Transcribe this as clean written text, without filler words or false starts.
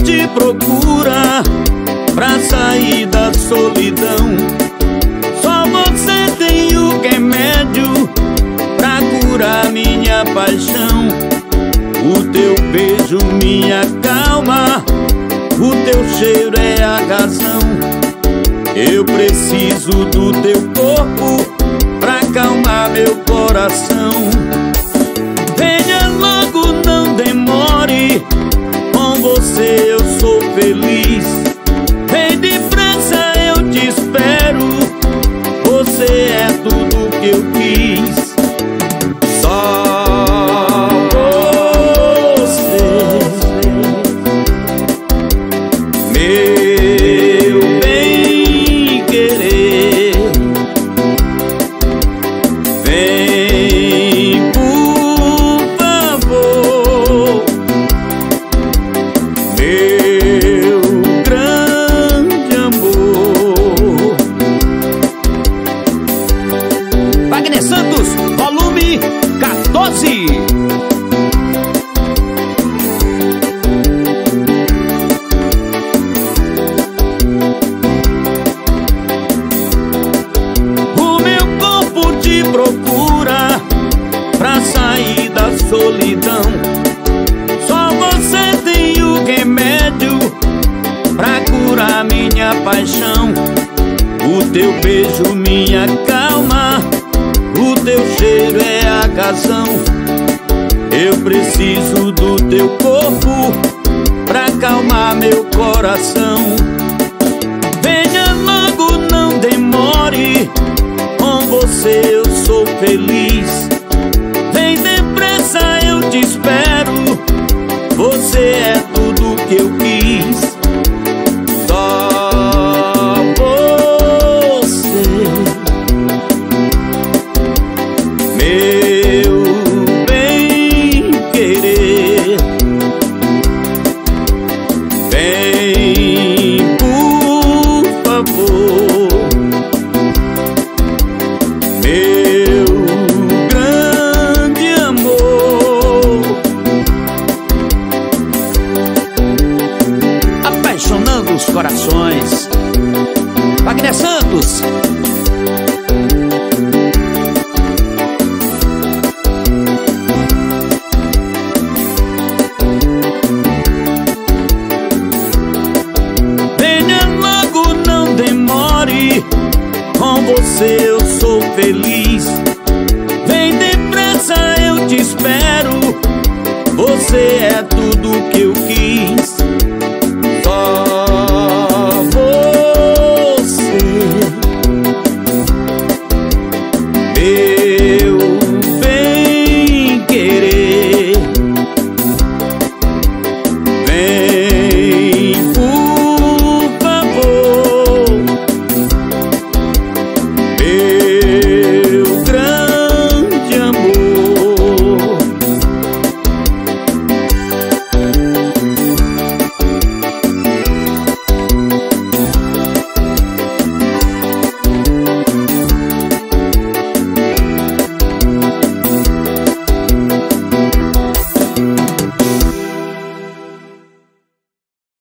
te procura pra sair da solidão. Só você tem o remédio pra curar minha paixão. O teu beijo me acalma, o teu cheiro é a razão. Eu preciso do teu corpo pra acalmar meu coração. Venha logo, não demore, com você eu sou feliz. Vem depressa, eu te espero, você é tudo que eu quis. Só você, meu bem querer. Vem, por favor, meu grande amor. Wagner Santos, volume 14. O meu corpo te procura pra sair da solidão. Só você tem o remédio pra curar minha paixão. O teu beijo me acalma, o teu cheiro é a razão. Eu preciso do teu corpo pra acalmar meu coração. Venha logo, não demore, com você eu sou feliz. Vem depressa, eu te espero, você é tudo que eu quis. Só você, meu bem querer. Vem, por favor, meu grande amor. Apaixonando os corações, Wagner Santos. Venha logo, não demore, com você eu sou feliz. Vem depressa, eu te espero, você é tudo que eu quis.